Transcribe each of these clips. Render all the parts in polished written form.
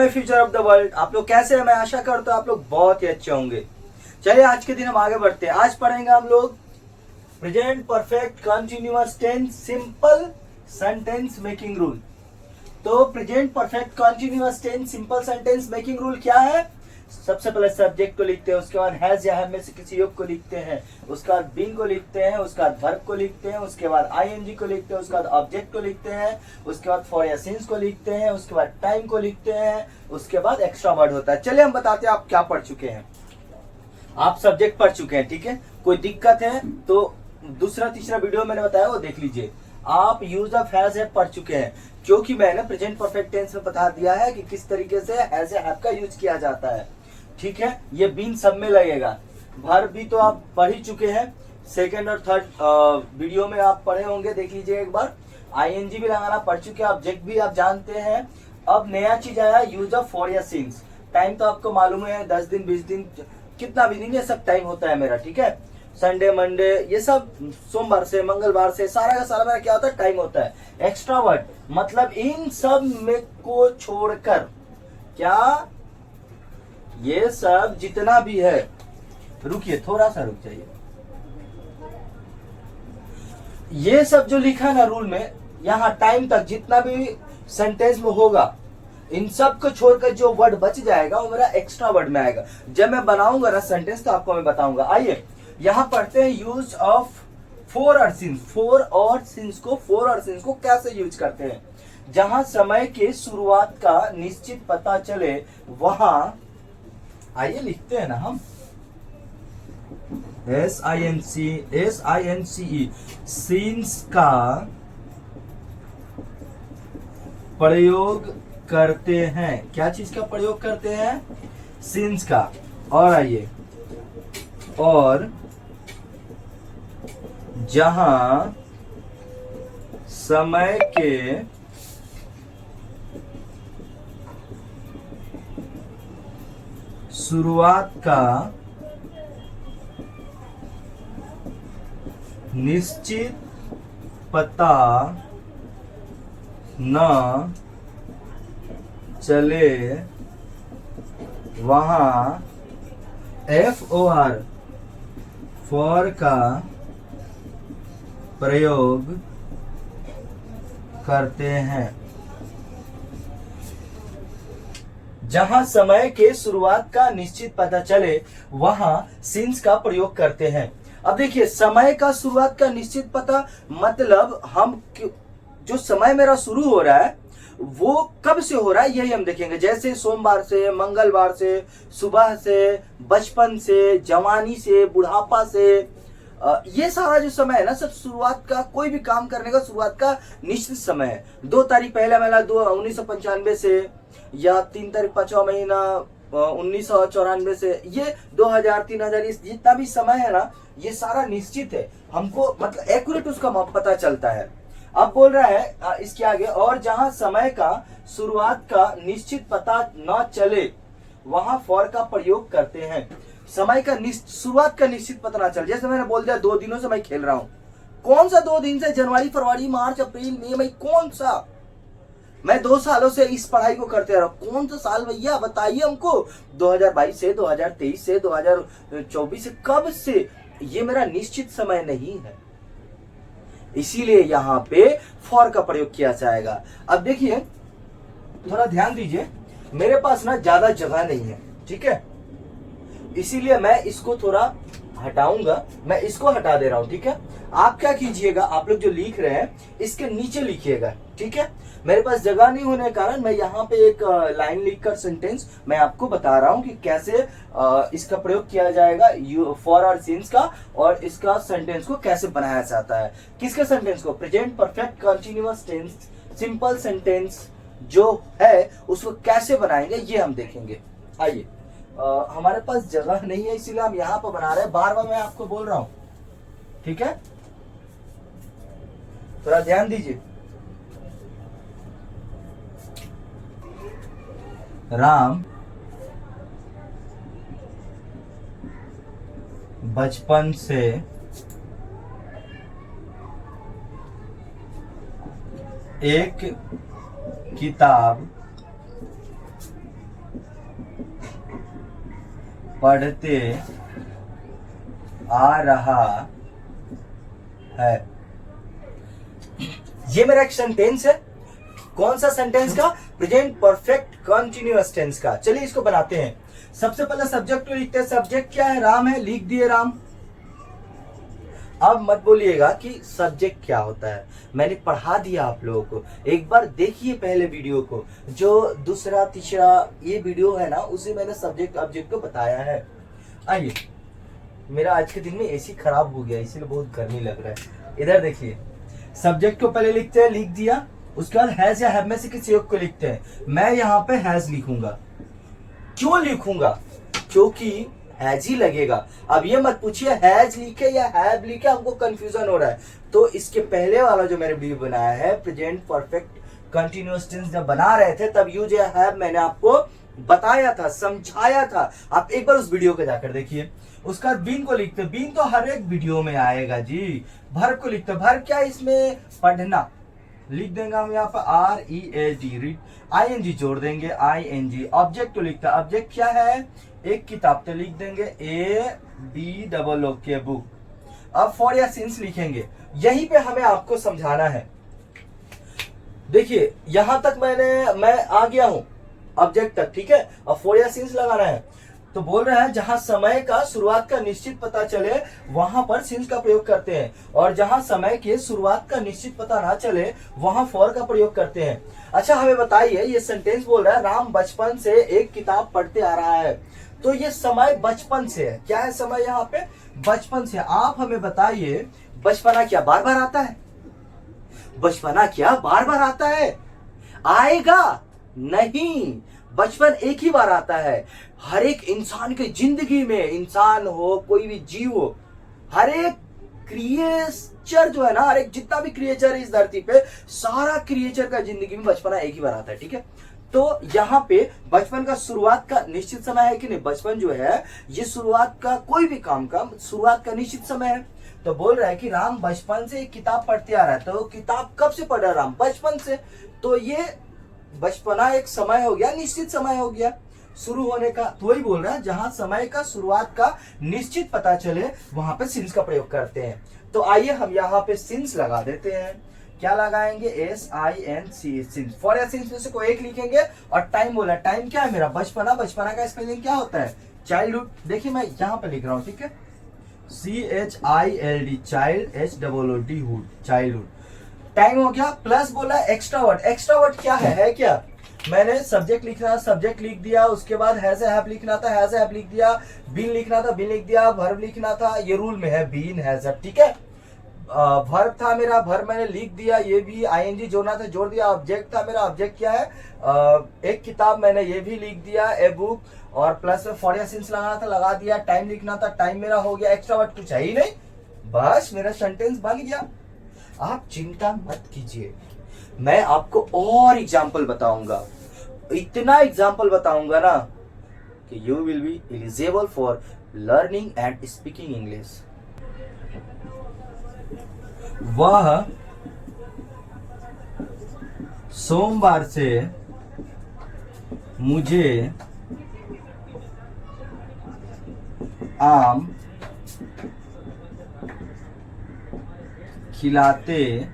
My future of the world. आप लोग कैसे हैं? मैं आशा करता हूँ आप लोग बहुत ही अच्छे होंगे। चलिए आज के दिन हम आगे बढ़ते हैं। आज पढ़ेंगे हम लोग present perfect continuous tense simple sentence making rule. तो present perfect continuous tense simple sentence making rule क्या है? सबसे पहले सब्जेक्ट को लिखते हैं, उसके बाद हैज या हैव में से किसी योग को लिखते हैं, उसके बाद बीइंग को लिखते हैं, उसके बाद वर्ब को लिखते हैं, उसके बाद आईएनजी को लिखते हैं, उसके बाद ऑब्जेक्ट को लिखते हैं, उसके बाद फॉर या सिंस को लिखते हैं, उसके बाद टाइम को लिखते हैं, उसके बाद एक्स्ट्रा वर्ड होता है। चलिए हम बताते हैं आप क्या पढ़ चुके हैं। आप सब्जेक्ट पढ़ चुके हैं, ठीक है। कोई दिक्कत है तो दूसरा तीसरा वीडियो मैंने बताया वो देख लीजिए। आप यूज ऑफ हैज हैव पढ़ चुके हैं, क्योंकि मैंने प्रेजेंट परफेक्ट टेंस में बता दिया है कि किस तरीके से हैज हैव का यूज किया जाता है, ठीक है। ये बीन सब में लगेगा। वर्ब भी तो आप पढ़ ही चुके हैं, सेकंड और थर्ड वीडियो में आप पढ़े होंगे, देख लीजिए एक बार। आईएनजी भी लगाना पढ़ चुके हैं, ऑब्जेक्ट भी आप जानते हैं। अब नया चीज आया यूज ऑफ फॉर या सिंस। टाइम तो आपको मालूम है, 10 दिन 20 दिन कितना भी दिन ये सब टाइम होता है मेरा, ठीक है। संडे मंडे ये सब सोमवार से मंगलवार से सारा का सारा मेरा क्या होता है, टाइम होता है। एक्स्ट्रा वर्ड मतलब इन सब में को छोड़कर, क्या ये सब जितना भी है, रुकिए थोड़ा सा रुक जाइए। ये सब जो लिखा है ना रूल में, यहाँ टाइम तक जितना भी सेंटेंस में होगा, इन सब को छोड़कर जो वर्ड बच जाएगा वो मेरा एक्स्ट्रा वर्ड में आएगा। जब मैं बनाऊंगा ना सेंटेंस तो आपको मैं बताऊंगा। आइए यहाँ पढ़ते हैं यूज ऑफ फोर और सिंस। फोर और सिंस को कैसे यूज करते हैं? जहां समय के शुरुआत का निश्चित पता चले वहां, आइए लिखते हैं ना हम, SINCE सिंस का प्रयोग करते हैं। क्या चीज का प्रयोग करते हैं? सिंस का। और आइए, और जहां समय के शुरुआत का निश्चित पता न चले वहां FOR फॉर का प्रयोग करते हैं। जहां समय के शुरुआत का निश्चित पता चले वहां सिंस का प्रयोग करते हैं। अब देखिए, समय का शुरुआत का निश्चित पता मतलब हम जो समय मेरा शुरू हो रहा है वो कब से हो रहा है यही हम देखेंगे। जैसे सोमवार से, मंगलवार से, सुबह से, बचपन से, जवानी से, बुढ़ापा से, ये सारा जो समय है ना, सब शुरुआत का, कोई भी काम करने का शुरुआत का निश्चित समय है। 2 तारीख पहला महीना 1995 से, या 3 तारीख 5वां महीना 1994 से, ये 2000 3000 जितना भी समय है ना, ये सारा निश्चित है। हमको मतलब एक्यूरेट उसका पता चलता है। अब बोल रहा है इसके आगे, और जहां समय का शुरुआत का निश्चित पता न चले वहां फॉर का प्रयोग करते हैं। समय का शुरुआत का निश्चित पता ना चले, जैसे मैंने बोल दिया 2 दिनों से मैं खेल रहा हूं। कौन सा 2 दिन से? जनवरी, फरवरी, मार्च, अप्रैल, मई, कौन सा? मैं 2 सालों से इस पढ़ाई को करते रहा। कौन सा साल भैया बताइए हमको? 2022 से, 2023 से, 2024 से, कब से? ये मेरा निश्चित समय नहीं है, इसीलिए यहां पे फॉर का प्रयोग किया जाएगा। अब देखिए, थोड़ा ध्यान दीजिए, मेरे पास ना ज्यादा जगह नहीं है, ठीक है, इसीलिए मैं इसको थोड़ा हटाऊंगा। मैं इसको हटा दे रहा हूं, ठीक है। आप क्या कीजिएगा, आप लोग जो लिख रहे हैं इसके नीचे लिखिएगा, ठीक है। मेरे पास जगह नहीं होने के कारण मैं यहाँ पे एक लाइन लिखकर सेंटेंस मैं आपको बता रहा हूँ कि कैसे इसका प्रयोग किया जाएगा, फॉर और सिंस का, और इसका सेंटेंस को कैसे बनाया जाता है। किसके सेंटेंस को? Present perfect continuous tense simple sentence जो है उसको कैसे बनाएंगे ये हम देखेंगे। आइए, हमारे पास जगह नहीं है इसीलिए हम यहाँ पर बना रहे हैं, बार बार मैं आपको बोल रहा हूं, ठीक है। थोड़ा ध्यान दीजिए। राम बचपन से एक किताब पढ़ते आ रहा है। ये मेरा एक सेंटेंस है। कौन सा सेंटेंस का? प्रेजेंट परफेक्ट कंटिन्यूअस टेंस का। चलिए इसको बनाते हैं। सबसे पहले सब्जेक्ट को लिखते हैं। सब्जेक्ट क्या है? राम है, लिख दिए राम। अब मत बोलिएगा कि सब्जेक्ट क्या होता है, मैंने पढ़ा दिया आप लोगों को। एक बार देखिए पहले वीडियो को, जो दूसरा तीसरा ये वीडियो है ना, उसे मैंने सब्जेक्ट ऑब्जेक्ट को बताया है। आइए, मेरा आज के दिन में एसी खराब हो गया, इसीलिए बहुत गर्मी लग रहा है। इधर देखिए, सब्जेक्ट को पहले लिखते हैं, लिख दिया। उसके बाद हैज या हैव में से किसी एक को लिखते हैं। मैं यहाँ पे हैज लिखूंगा। क्यों लिखूंगा? क्योंकि हैज ही लगेगा। अब ये मत पूछिए हैज लिखे या हैव लिखे, हमको कंफ्यूजन हो रहा है। तो इसके पहले वाला जो मैंने वीडियो बनाया है, प्रेजेंट परफेक्ट कंटिन्यूअस टेंस, जब बना रहे थे तब यूज या हैव मैंने आपको बताया था, समझाया था। आप एक बार उस वीडियो को जाकर देखिए। उसका बाद बीन को लिखते, बीन तो हर एक वीडियो में आएगा जी। भर को लिखते, भर क्या इसमें? पढ़ना। लिख देंगे हम यहाँ पर READ, रीड। ING जोड़ देंगे, ING। ऑब्जेक्ट को लिखता, ऑब्जेक्ट क्या है? एक किताब, तो लिख देंगे ABOOK, बुक। अब फॉर या सिंस लिखेंगे। यहीं पे हमें आपको समझाना है। देखिए यहां तक मैं आ गया हूं ऑब्जेक्ट तक, ठीक है। अब फॉर या सिंस लगाना है। तो बोल रहे हैं जहां समय का शुरुआत का निश्चित पता चले वहां पर सिंस का प्रयोग करते हैं, और जहां समय के शुरुआत का निश्चित पता ना चले वहां फॉर का प्रयोग करते हैं। अच्छा हमें बताइए, ये सेंटेंस बोल रहा है राम बचपन से एक किताब पढ़ते आ रहा है। तो ये समय बचपन से है। क्या है समय? यहाँ पे बचपन से। आप हमें बताइए, बचपना क्या बार बार आता है? बचपना क्या बार बार आता है? आएगा नहीं, बचपन एक ही बार आता है। हर एक इंसान की जिंदगी में, इंसान हो कोई भी जीव हो, हर एक क्रिएचर जो है ना, हर एक जितना भी क्रिएचर है इस धरती पे, सारा क्रिएचर का जिंदगी में बचपना एक ही बार आता है, ठीक है। तो यहाँ पे बचपन का शुरुआत का निश्चित समय है कि नहीं? बचपन जो है ये शुरुआत का, कोई भी काम का शुरुआत का निश्चित समय है। तो बोल रहा है कि राम बचपन से एक किताब पढ़ते आ रहा है। तो किताब कब से पढ़ रहा है राम? बचपन से। तो ये बचपना एक समय हो गया, निश्चित समय हो गया शुरू होने का। तो वही बोल रहा है जहां समय का शुरुआत का निश्चित पता चले वहां पे सिंस का प्रयोग करते हैं। तो आइए हम यहाँ पे सिंस लगा देते हैं। क्या लगाएंगे? SINC, since. फॉर या सिंस में से कोई एक लिखेंगे। और टाइम बोला, टाइम क्या है मेरा? बचपना। बचपना का स्पेलिंग क्या होता है? चाइल्डहुड। देखिए मैं यहाँ पे लिख रहा हूँ, ठीक है, CHILD, child, HOOD, hood, childhood. Time हो गया। प्लस बोला एक्स्ट्रा वर्ड। एक्स्ट्रा वर्ड क्या है क्या? मैंने सब्जेक्ट लिखना, सब्जेक्ट लिख दिया। उसके बाद हैज ए हैव लिखना था, हैज ए हैव लिख दिया। बीन लिखना था, बीन लिख दिया। वर्ब लिखना था, ये रूल में है, बीन हैज हैव, ठीक है। वर्ब था मेरा, वर्ब मैंने लिख दिया। ये भी ING जोड़ना था, जोड़ दिया। ऑब्जेक्ट था मेरा, ऑब्जेक्ट क्या है? एक किताब, मैंने ये भी लिख दिया, ए बुक। और प्लस में फॉर या सिंस लगाना था, लगा दिया। टाइम लिखना था, टाइम मेरा हो गया। एक्स्ट्रा वर्ड कुछ है ही नहीं, बस मेरा सेंटेंस बन गया। आप चिंता मत कीजिए, मैं आपको और एग्जाम्पल बताऊंगा। इतना एग्जाम्पल बताऊंगा ना कि you will be eligible for learning and speaking English. वह सोमवार से मुझे आम खिलाते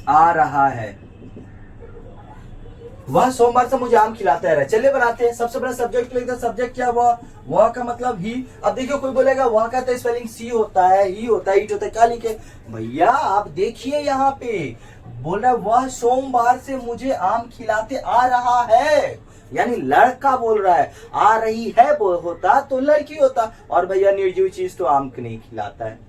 आ रहा है। वह सोमवार से मुझे आम खिलाते आ रहा है। चलिए बनाते हैं। सबसे बड़ा सब्जेक्ट लिखते हैं। सब्जेक्ट क्या? वह का मतलब ही। अब देखिए कोई बोलेगा वह का तो स्पेलिंग सी होता है, ही होता है, इट होता है। क्या लिखे भैया? आप देखिए यहाँ पे बोल रहा है वह सोमवार से मुझे आम खिलाते आ रहा है, यानी लड़का बोल रहा है। आ रही है होता तो लड़की होता। और भैया निर्जीव चीज तो आम नहीं खिलाता है,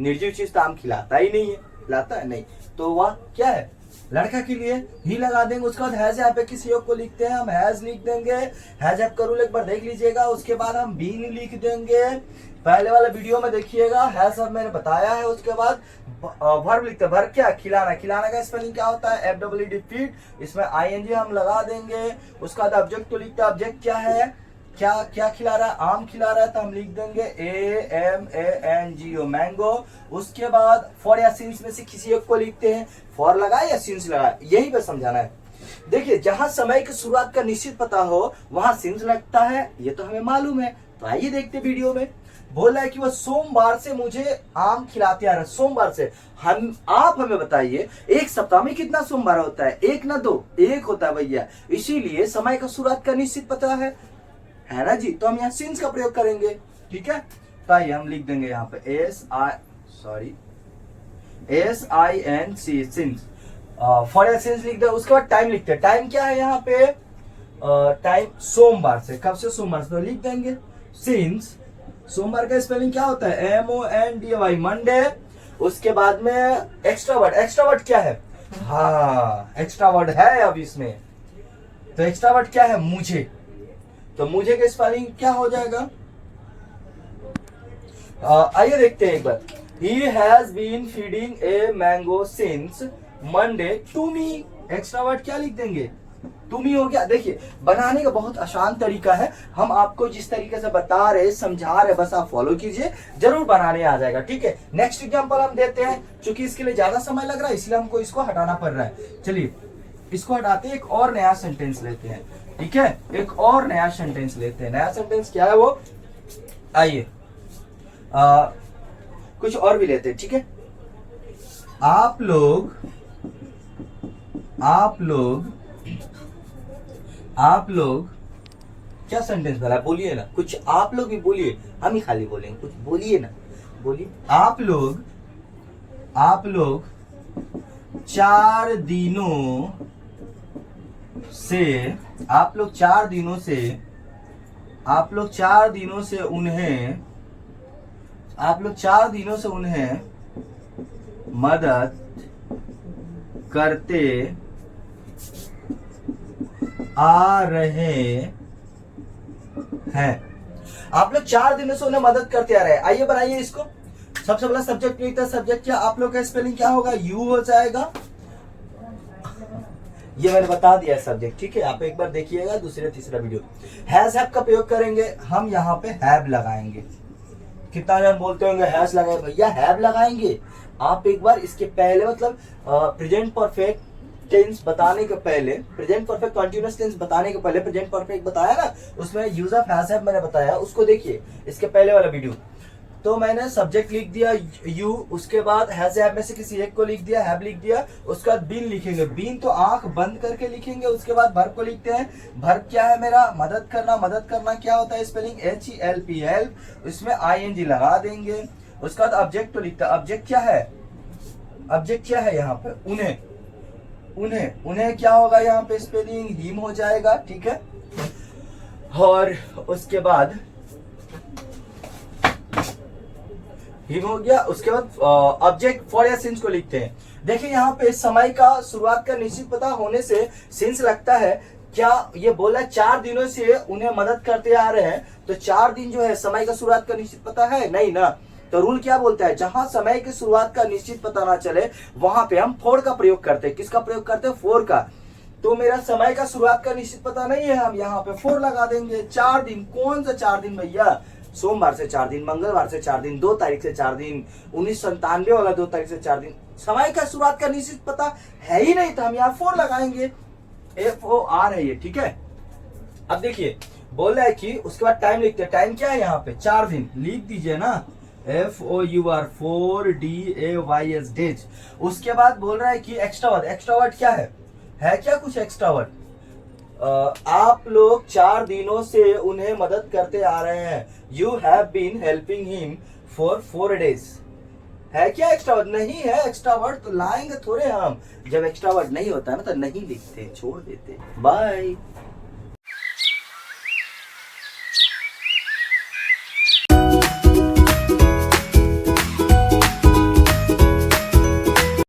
निर्जीव चीज तो आम खिलाता ही नहीं है, खिलाता है नहीं। तो वह क्या है? लड़का के लिए ही लगा देंगे। उसके बाद हैज यहाँ पे किसी योग को लिखते हैं, हम हैज लिख देंगे। हैज हैव का रूल एक बार देख लीजिएगा। उसके बाद हम बीन लिख देंगे, पहले वाले वीडियो में देखिएगा, हैज सब मैंने बताया है। उसके बाद वर्ब लिखते हैं। वर्ब क्या? खिलाना। खिलाना का स्पेलिंग क्या होता है? FEED, feed. इसमें ING हम लगा देंगे। उसके बाद ऑब्जेक्ट को लिखते हैं। ऑब्जेक्ट क्या है? क्या क्या खिला रहा है? आम खिला रहा है, तो हम लिख देंगे AMANGO, मैंगो। उसके बाद फॉर या सिंस में से किसी एक को लिखते हैं। फॉर लगाए या सिंस लगाए, यही पे समझाना है। देखिए जहां समय की शुरुआत का निश्चित पता हो वहां सिंस लगता है, ये तो हमें मालूम है। तो आइए देखते वीडियो में। बोल रहा है कि वह सोमवार से मुझे आम खिलाते आ रहा है। सोमवार से आप हमें बताइए एक सप्ताह में कितना सोमवार होता है? एक ना दो, एक होता है भैया। इसीलिए समय का शुरुआत का निश्चित पता है ना जी। तो हम यहाँ सिंस का प्रयोग करेंगे, ठीक है। तो आइए हम लिख देंगे यहाँ पे SINC सिंस। फॉर सिंस लिख दे। उसके बाद टाइम लिखते हैं। टाइम क्या है यहाँ पे? टाइम सोमवार से। कब से? सोमवार से। तो लिख देंगे सिंस। सोमवार का स्पेलिंग क्या होता है? MONDAY, Monday. उसके बाद में एक्स्ट्रा वर्ड। एक्स्ट्रा वर्ड क्या है? हाँ, एक्स्ट्रा वर्ड है अब इसमें। तो एक्स्ट्रा वर्ड क्या है? मुझे। तो मुझे का स्पेलिंग क्या हो जाएगा? आइए देखते हैं एक बार। He has been feeding a mango since Monday to me। Extra word क्या लिख देंगे? तुम ही हो गया। देखिए बनाने का बहुत आसान तरीका है। हम आपको जिस तरीके से बता रहे, समझा रहे, बस आप फॉलो कीजिए, जरूर बनाने आ जाएगा, ठीक है। नेक्स्ट एग्जांपल हम देते हैं। क्योंकि इसके लिए ज्यादा समय लग रहा है इसलिए हमको इसको हटाना पड़ रहा है। चलिए इसको हटाते हैं, एक और नया सेंटेंस लेते हैं, ठीक है। एक और नया सेंटेंस लेते हैं। नया सेंटेंस क्या है वो? आइए कुछ और भी लेते हैं, ठीक है। आप लोग क्या सेंटेंस भरा? बोलिए ना कुछ। आप लोग भी बोलिए, हम ही खाली बोलेंगे, कुछ बोलिए ना। बोलिए। आप लोग 4 दिनों से उन्हें मदद करते आ रहे हैं। आप लोग 4 दिनों से उन्हें मदद करते आ रहे हैं। आइए बनाइए इसको। सबसे पहला सब्जेक्ट लिखता है। सब्जेक्ट क्या? आप लोग का स्पेलिंग क्या होगा? यू हो जाएगा। ये मैंने बता दिया है सब्जेक्ट, ठीक है। आप एक बार देखिएगा दूसरे तीसरा वीडियो। हैज हैव का प्रयोग करेंगे हम। यहाँ पे हैव लगाएंगे। कितना जन बोलते होंगे हैज लगाए? भैया हैव लगाएंगे। आप एक बार इसके पहले मतलब प्रेजेंट परफेक्ट टेंस बताने के पहले, प्रेजेंट परफेक्ट कंटीन्यूअस टेंस बताने के पहले प्रेजेंट परफेक्ट बताया ना, उसमें यूज ऑफ हैज हैव मैंने बताया, उसको देखिए इसके पहले वाला वीडियो। तो मैंने सब्जेक्ट लिख दिया यू, उसके बाद हैज हैव में से किसी एक को लिख दिया, हैव लिख दिया। उसके बाद बीन लिखेंगे। बीन तो आंख बंद करके लिखेंगे। उसके बाद वर्ब को लिखते हैं। वर्ब क्या है मेरा? मदद करना। मदद करना क्या होता है? Spelling HELP, help. इसमें ING लगा देंगे। उसके बाद ऑब्जेक्ट को लिखता है। ऑब्जेक्ट क्या है? ऑब्जेक्ट क्या है यहाँ पे? उन्हें क्या होगा यहाँ पे? स्पेलिंग हिम हो जाएगा, ठीक है। और उसके बाद हिम हो गया। उसके बाद ऑब्जेक्ट फॉर या सिंस को लिखते हैं। देखिए यहाँ पे समय का शुरुआत का निश्चित पता होने से सिंस लगता है। क्या ये बोला 4 दिनों से उन्हें मदद करते आ रहे हैं, तो 4 दिन जो है समय का शुरुआत का निश्चित पता है? नहीं ना। तो रूल क्या बोलता है? जहां समय की शुरुआत का निश्चित पता ना चले वहां पे हम फोर का प्रयोग करते हैं। किसका प्रयोग करते हैं? फोर का। तो मेरा समय का शुरुआत का निश्चित पता नहीं है, हम यहाँ पे 4 लगा देंगे। 4 दिन। कौन सा 4 दिन भैया? सोमवार से 4 दिन, मंगलवार से 4 दिन, 2 तारीख से 4 दिन, 1997 वाला 2 तारीख से 4 दिन। समय का शुरुआत का निश्चित पता है ही नहीं, तो हम यहाँ 4 लगाएंगे। FOR है ये, ठीक है। अब देखिए बोल रहा है कि उसके बाद टाइम लिखते हैं। टाइम क्या है यहाँ पे? 4 दिन लिख दीजिए ना। FOUR 4 DAYS days. उसके बाद बोल रहा है कि एक्स्ट्रा वर्ड। एक्स्ट्रा वर्ड क्या है क्या कुछ एक्स्ट्रा वर्ड? आप लोग 4 दिनों से उन्हें मदद करते आ रहे हैं। You have been helping him for 4 days। है क्या एक्स्ट्रा वर्ड? नहीं है एक्स्ट्रा वर्ड, तो लाएंगे थोड़े हम। जब एक्स्ट्रा वर्ड नहीं होता ना तो नहीं लिखते, छोड़ देते। बाय।